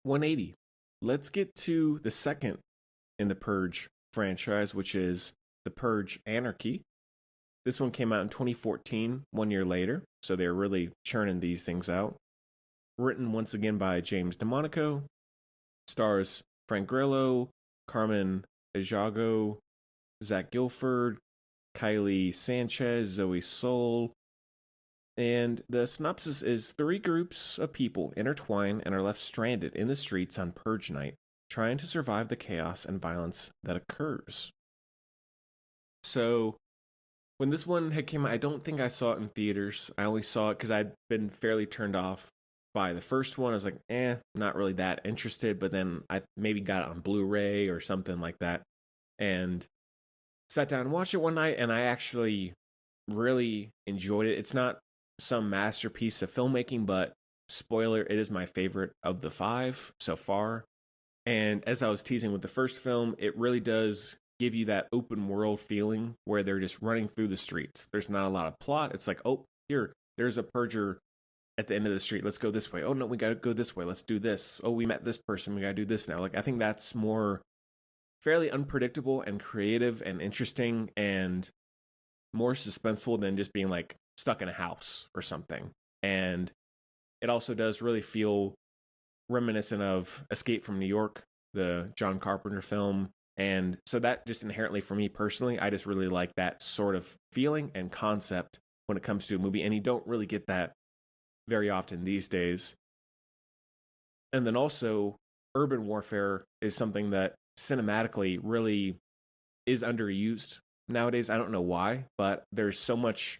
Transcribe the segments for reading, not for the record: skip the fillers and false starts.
180. Let's get to the second in the Purge franchise, which is the Purge Anarchy. This one came out in 2014, 1 year later, so they're really churning these things out. Written once again by James DeMonico, stars Frank Grillo, Carmen Ejago, Zach Gilford, Kylie Sanchez, Zoe Soul. And the synopsis is 3 groups of people intertwine and are left stranded in the streets on Purge Night, trying to survive the chaos and violence that occurs. So, when this one had came out, I don't think I saw it in theaters. I only saw it because I'd been fairly turned off by the first one. I was like, not really that interested. But then I maybe got it on Blu-ray or something like that. And sat down and watched it one night, and I actually really enjoyed it. It's not some masterpiece of filmmaking, but spoiler, it is my favorite of the 5 so far. And as I was teasing with the first film, it really does give you that open world feeling where they're just running through the streets. There's not a lot of plot. It's like, oh, there's a purger at the end of the street. Let's go this way. Oh no, we gotta go this way. Let's do this. Oh, we met this person. We gotta do this now. Like, I think that's more fairly unpredictable and creative and interesting and more suspenseful than just being like stuck in a house or something. And it also does really feel reminiscent of Escape from New York, the John Carpenter film. And so that just inherently, for me personally, I just really like that sort of feeling and concept when it comes to a movie. And you don't really get that very often these days. And then also, urban warfare is something that cinematically really is underused nowadays. I don't know why, but there's so much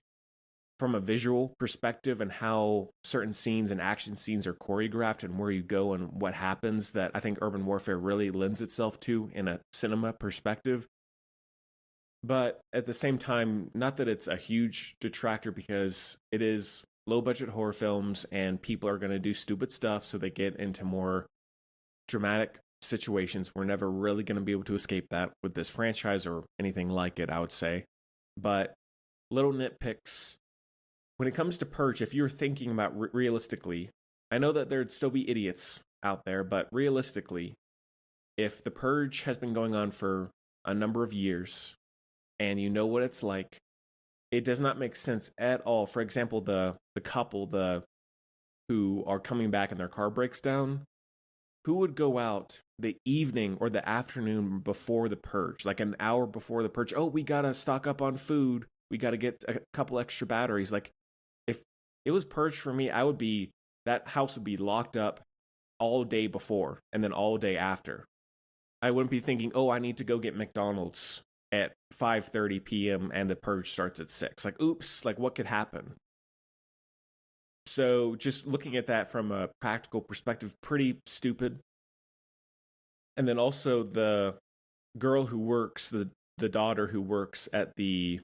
from a visual perspective and how certain scenes and action scenes are choreographed and where you go and what happens that I think urban warfare really lends itself to in a cinema perspective. But at the same time, not that it's a huge detractor, because it is low budget horror films and people are going to do stupid stuff, so they get into more dramatic situations. We're never really going to be able to escape that with this franchise or anything like it, I would say. But little nitpicks. When it comes to Purge, if you're thinking about realistically, I know that there'd still be idiots out there, but realistically, if the Purge has been going on for a number of years and you know what it's like, it does not make sense at all. For example, the couple who are coming back and their car breaks down, who would go out the evening or the afternoon before the Purge, like an hour before the Purge? Oh, we gotta stock up on food. We gotta get a couple extra batteries. Like, if it was Purge for me, that house would be locked up all day before and then all day after. I wouldn't be thinking, oh, I need to go get McDonald's at 5:30 p.m. and the Purge starts at 6. Like, oops, like what could happen? So just looking at that from a practical perspective, pretty stupid. And then also the girl who works, the daughter who works at the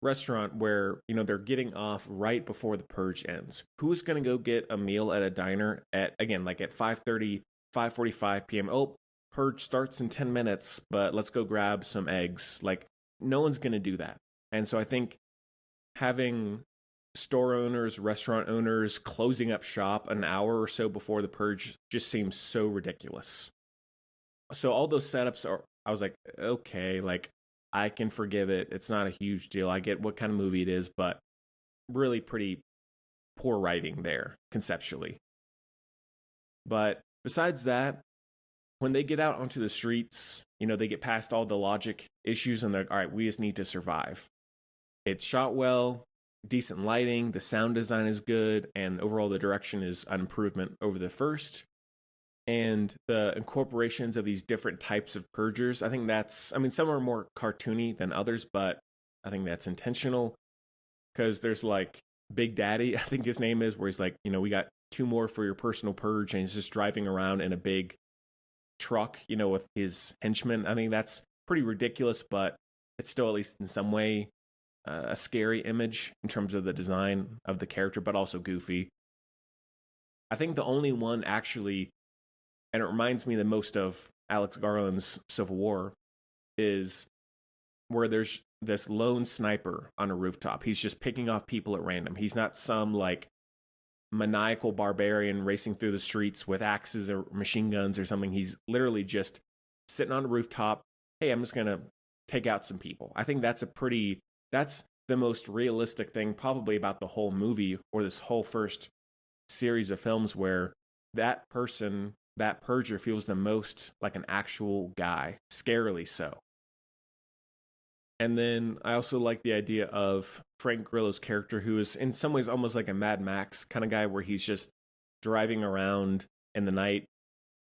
restaurant where, they're getting off right before the Purge ends. Who is going to go get a meal at a diner at 5:30, 5:45 p.m.? Oh, Purge starts in 10 minutes, but let's go grab some eggs. Like, no one's going to do that. And so I think having store owners, restaurant owners closing up shop an hour or so before the Purge just seems so ridiculous. So all those setups I was like, okay, like, I can forgive it. It's not a huge deal. I get what kind of movie it is, but really pretty poor writing there conceptually. But besides that, when they get out onto the streets, they get past all the logic issues and they're like, all right, we just need to survive. It's shot well, decent lighting, the sound design is good, and overall the direction is an improvement over the first. And the incorporations of these different types of purgers, I think some are more cartoony than others, but I think that's intentional. Because there's like Big Daddy, I think his name is, where he's like, we got 2 more for your personal purge, and he's just driving around in a big truck, with his henchmen. I think that's pretty ridiculous, but it's still, at least in some way, a scary image in terms of the design of the character, but also goofy. I think the only one actually, and it reminds me the most of Alex Garland's Civil War, is where there's this lone sniper on a rooftop. He's just picking off people at random. He's not some like maniacal barbarian racing through the streets with axes or machine guns or something. He's literally just sitting on a rooftop. Hey, I'm just going to take out some people. I think that's the most realistic thing probably about the whole movie, or this whole first series of films, where that person, that purger, feels the most like an actual guy, scarily so. And then I also like the idea of Frank Grillo's character, who is in some ways almost like a Mad Max kind of guy, where he's just driving around in the night,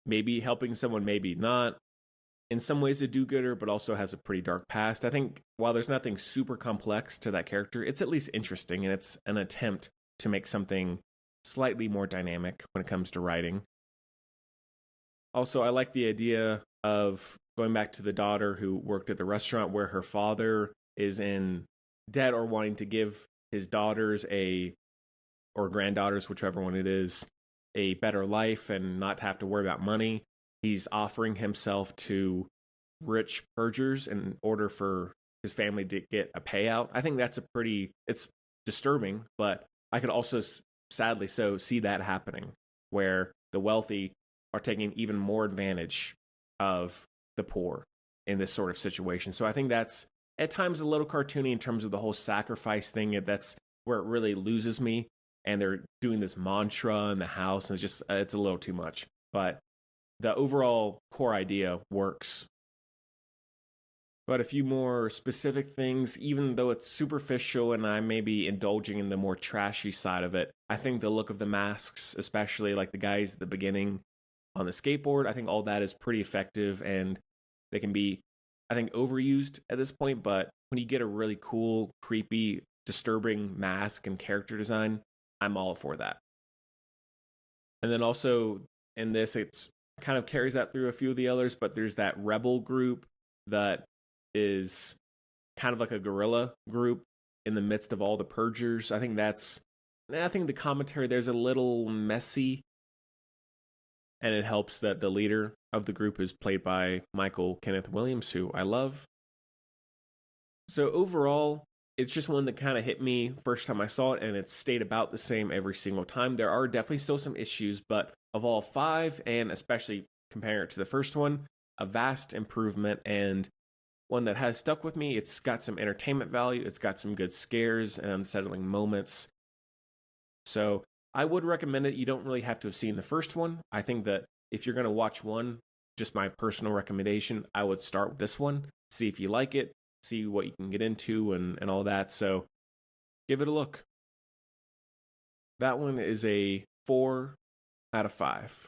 maybe helping someone, maybe not. In some ways a do-gooder, but also has a pretty dark past. I think while there's nothing super complex to that character, it's at least interesting, and it's an attempt to make something slightly more dynamic when it comes to writing. Also, I like the idea of going back to the daughter who worked at the restaurant, where her father is in debt or wanting to give his daughters or granddaughters, whichever one it is, a better life and not have to worry about money. He's offering himself to rich purgers in order for his family to get a payout. I think that's it's disturbing, but I could also sadly so see that happening, where the wealthy are taking even more advantage of the poor in this sort of situation. So I think that's at times a little cartoony in terms of the whole sacrifice thing. That's where it really loses me. And they're doing this mantra in the house, and it's a little too much. But the overall core idea works. But a few more specific things, even though it's superficial and I may be indulging in the more trashy side of it, I think the look of the masks, especially like the guys at the beginning on the skateboard, I think all that is pretty effective, and they can be, I think, overused at this point. But when you get a really cool, creepy, disturbing mask and character design, I'm all for that. And then also in this, it's kind of carries that through a few of the others, but there's that rebel group that is kind of like a guerrilla group in the midst of all the purgers. I think the commentary there's a little messy, and it helps that the leader of the group is played by Michael Kenneth Williams, who I love. So overall, it's just one that kind of hit me first time I saw it, and it's stayed about the same every single time. There are definitely still some issues, but of all five, and especially comparing it to the first one, a vast improvement, and one that has stuck with me. It's got some entertainment value. It's got some good scares and unsettling moments. So I would recommend it. You don't really have to have seen the first one. I think that if you're going to watch one, just my personal recommendation, I would start with this one, see if you like it, see what you can get into and all that. So give it a look. That one is a 4 out of 5.